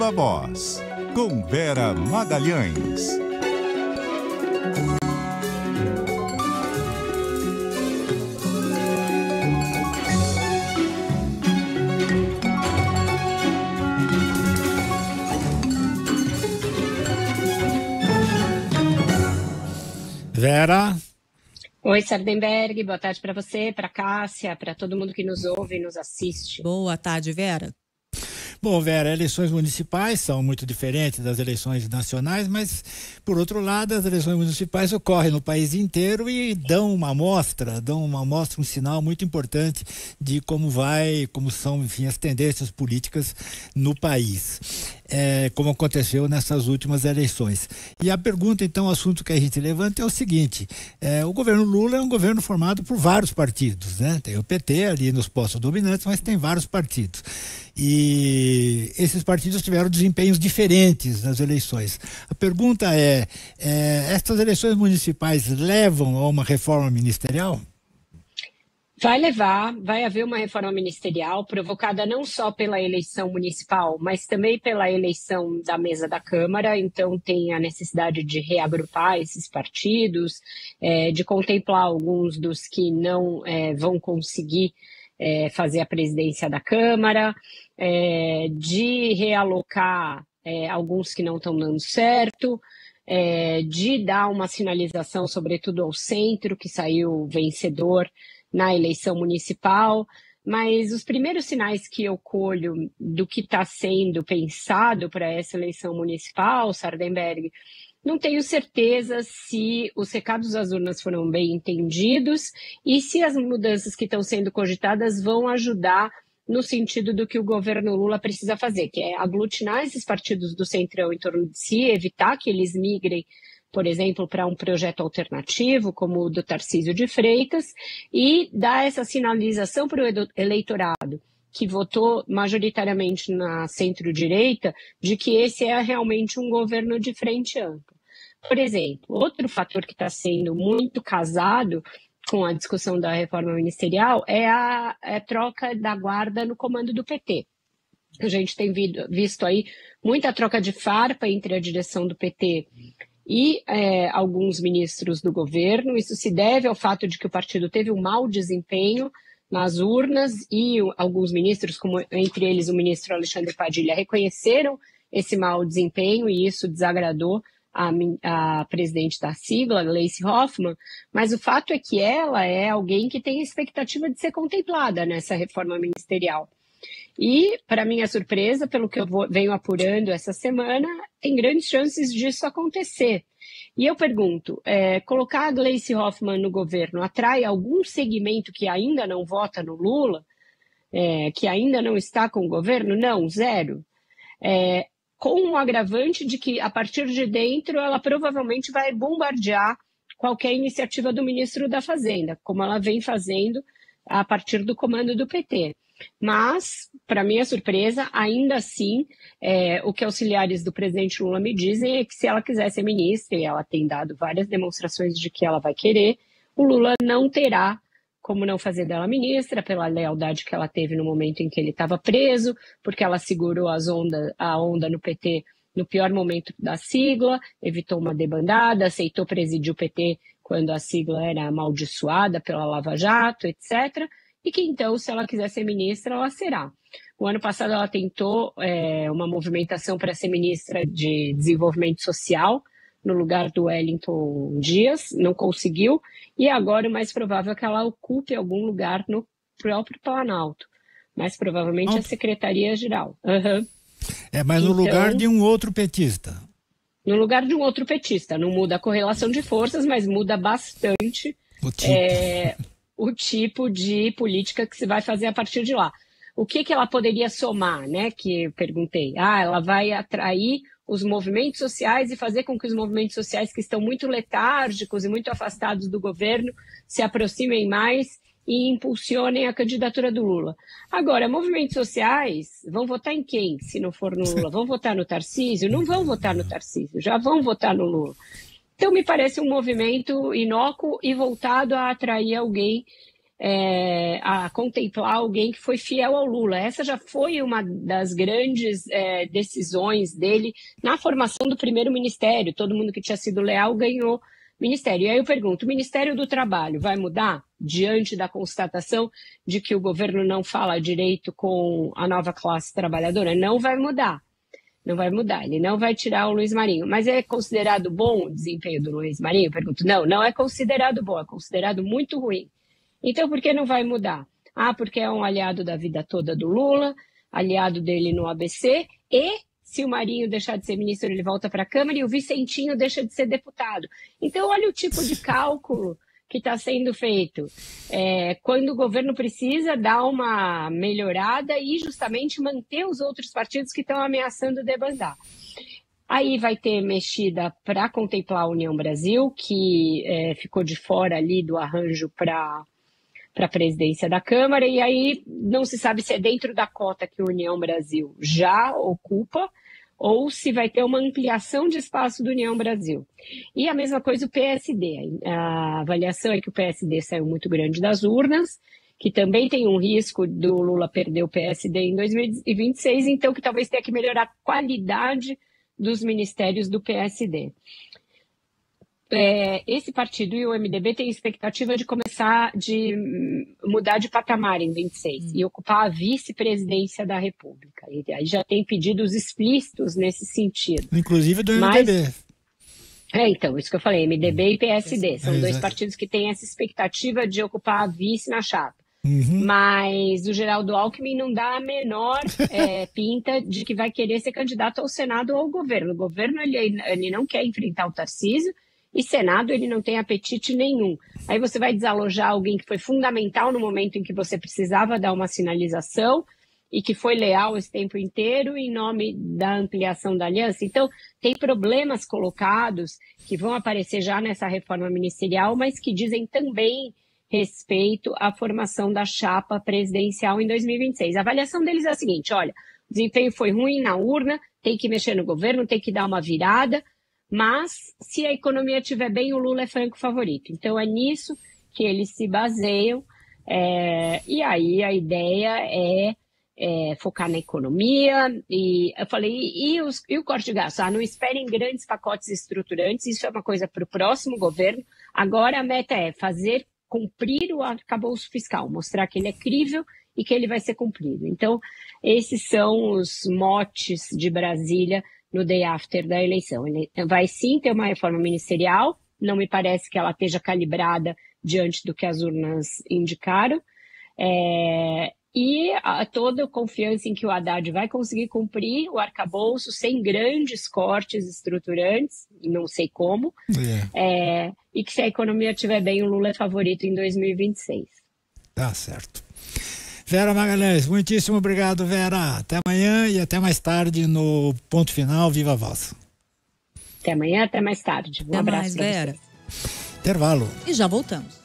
Viva Voz, com Vera Magalhães. Vera. Oi, Sardenberg, boa tarde para você, para Cássia, para todo mundo que nos ouve e nos assiste. Boa tarde, Vera. Bom, Vera, eleições municipais são muito diferentes das eleições nacionais, mas, por outro lado, as eleições municipais ocorrem no país inteiro e dão uma amostra, um sinal muito importante de como são, enfim, as tendências políticas no país, como aconteceu nessas últimas eleições. E a pergunta, então, o assunto que a gente levanta é o seguinte: o governo Lula é um governo formado por vários partidos, né? Tem o PT ali nos postos dominantes, mas tem vários partidos. E esses partidos tiveram desempenhos diferentes nas eleições. A pergunta estas eleições municipais levam a uma reforma ministerial? Vai haver uma reforma ministerial provocada não só pela eleição municipal, mas também pela eleição da mesa da Câmara. Então tem a necessidade de reagrupar esses partidos, de contemplar alguns dos que não vão conseguir fazer a presidência da Câmara, de realocar alguns que não estão dando certo, de dar uma sinalização, sobretudo ao centro, que saiu vencedor na eleição municipal. Mas os primeiros sinais que eu colho do que está sendo pensado para essa eleição municipal, Sardenberg, não tenho certeza se os recados das urnas foram bem entendidos e se as mudanças que estão sendo cogitadas vão ajudar no sentido do que o governo Lula precisa fazer, que é aglutinar esses partidos do Centrão em torno de si, evitar que eles migrem, por exemplo, para um projeto alternativo, como o do Tarcísio de Freitas, e dar essa sinalização para o eleitorado que votou majoritariamente na centro-direita, de que esse é realmente um governo de frente ampla. Por exemplo, outro fator que está sendo muito casado com a discussão da reforma ministerial é a troca da guarda no comando do PT. A gente tem visto aí muita troca de farpa entre a direção do PT e alguns ministros do governo. Isso se deve ao fato de que o partido teve um mau desempenho nas urnas e alguns ministros, como entre eles o ministro Alexandre Padilha, reconheceram esse mau desempenho e isso desagradou a presidente da sigla, Gleisi Hoffmann, mas o fato é que ela é alguém que tem expectativa de ser contemplada nessa reforma ministerial. E, para minha surpresa, pelo que eu venho apurando essa semana, tem grandes chances disso acontecer. E eu pergunto, colocar a Gleisi Hoffmann no governo atrai algum segmento que ainda não vota no Lula, que ainda não está com o governo? Não, zero. Com um agravante de que, a partir de dentro, ela provavelmente vai bombardear qualquer iniciativa do ministro da Fazenda, como ela vem fazendo a partir do comando do PT. Mas, para minha surpresa, ainda assim, o que auxiliares do presidente Lula me dizem é que se ela quiser ser ministra, e ela tem dado várias demonstrações de que ela vai querer, o Lula não terá como não fazer dela ministra, pela lealdade que ela teve no momento em que ele estava preso, porque ela segurou a onda no PT no pior momento da sigla, evitou uma debandada, aceitou presidir o PT quando a sigla era amaldiçoada pela Lava Jato, etc., e que então, se ela quiser ser ministra, ela será. O ano passado ela tentou uma movimentação para ser ministra de Desenvolvimento Social, no lugar do Wellington Dias, não conseguiu, e agora o mais provável é que ela ocupe algum lugar no próprio Planalto, mais provavelmente a Secretaria-Geral. Uhum. Mas no lugar de um outro petista. No lugar de um outro petista, não muda a correlação de forças, mas muda bastante o tipo de política que se vai fazer a partir de lá. O que ela poderia somar, né, que eu perguntei? Ela vai atrair os movimentos sociais e fazer com que os movimentos sociais que estão muito letárgicos e muito afastados do governo se aproximem mais e impulsionem a candidatura do Lula. Agora, movimentos sociais vão votar em quem, se não for no Lula? Vão votar no Tarcísio? Não vão votar no Tarcísio, já vão votar no Lula. Então, me parece um movimento inócuo e voltado a atrair alguém a contemplar alguém que foi fiel ao Lula. Essa já foi uma das grandes decisões dele na formação do primeiro ministério. Todo mundo que tinha sido leal ganhou ministério. E aí eu pergunto, o Ministério do Trabalho vai mudar diante da constatação de que o governo não fala direito com a nova classe trabalhadora? Não vai mudar. Não vai mudar, ele não vai tirar o Luiz Marinho. Mas é considerado bom o desempenho do Luiz Marinho? Eu pergunto, não é considerado bom, é considerado muito ruim. Então, por que não vai mudar? Porque é um aliado da vida toda do Lula, aliado dele no ABC, e se o Marinho deixar de ser ministro, ele volta para a Câmara, e o Vicentinho deixa de ser deputado. Então, olha o tipo de cálculo que está sendo feito. Quando o governo precisa dar uma melhorada e justamente manter os outros partidos que estão ameaçando debandar. Aí vai ter mexida para contemplar a União Brasil, que ficou de fora ali do arranjo para a presidência da Câmara, e aí não se sabe se é dentro da cota que a União Brasil já ocupa ou se vai ter uma ampliação de espaço do União Brasil. E a mesma coisa o PSD. A avaliação é que o PSD saiu muito grande das urnas, que também tem um risco do Lula perder o PSD em 2026, então que talvez tenha que melhorar a qualidade dos ministérios do PSD. Esse partido e o MDB têm expectativa de mudar de patamar em 26 e ocupar a vice-presidência da República. E aí já tem pedidos explícitos nesse sentido. Inclusive do MDB. Então, isso que eu falei, MDB e PSD. São dois partidos que têm essa expectativa de ocupar a vice na chapa. Mas o Geraldo Alckmin não dá a menor pinta de que vai querer ser candidato ao Senado ou ao governo. O governo ele não quer enfrentar o Tarcísio, e Senado ele não tem apetite nenhum. Aí você vai desalojar alguém que foi fundamental no momento em que você precisava dar uma sinalização e que foi leal esse tempo inteiro em nome da ampliação da aliança. Então, tem problemas colocados que vão aparecer já nessa reforma ministerial, mas que dizem também respeito à formação da chapa presidencial em 2026. A avaliação deles é a seguinte, olha, o desempenho foi ruim na urna, tem que mexer no governo, tem que dar uma virada, mas se a economia estiver bem, o Lula é franco favorito. Então é nisso que eles se baseiam, e aí a ideia é focar na economia, e eu falei, e o corte de gastos? Não esperem grandes pacotes estruturantes, isso é uma coisa para o próximo governo. Agora a meta é fazer cumprir o arcabouço fiscal, mostrar que ele é crível e que ele vai ser cumprido. Então, esses são os motes de Brasília no day after da eleição. Ele vai sim ter uma reforma ministerial, não me parece que ela esteja calibrada diante do que as urnas indicaram, e toda confiança em que o Haddad vai conseguir cumprir o arcabouço sem grandes cortes estruturantes, não sei como, e que se a economia estiver bem, o Lula é favorito em 2026. Tá certo. Vera Magalhães, muitíssimo obrigado, Vera. Até amanhã e até mais tarde no Ponto Final. Viva a Voz. Até amanhã, até mais tarde. Um abraço, Vera. Intervalo. E já voltamos.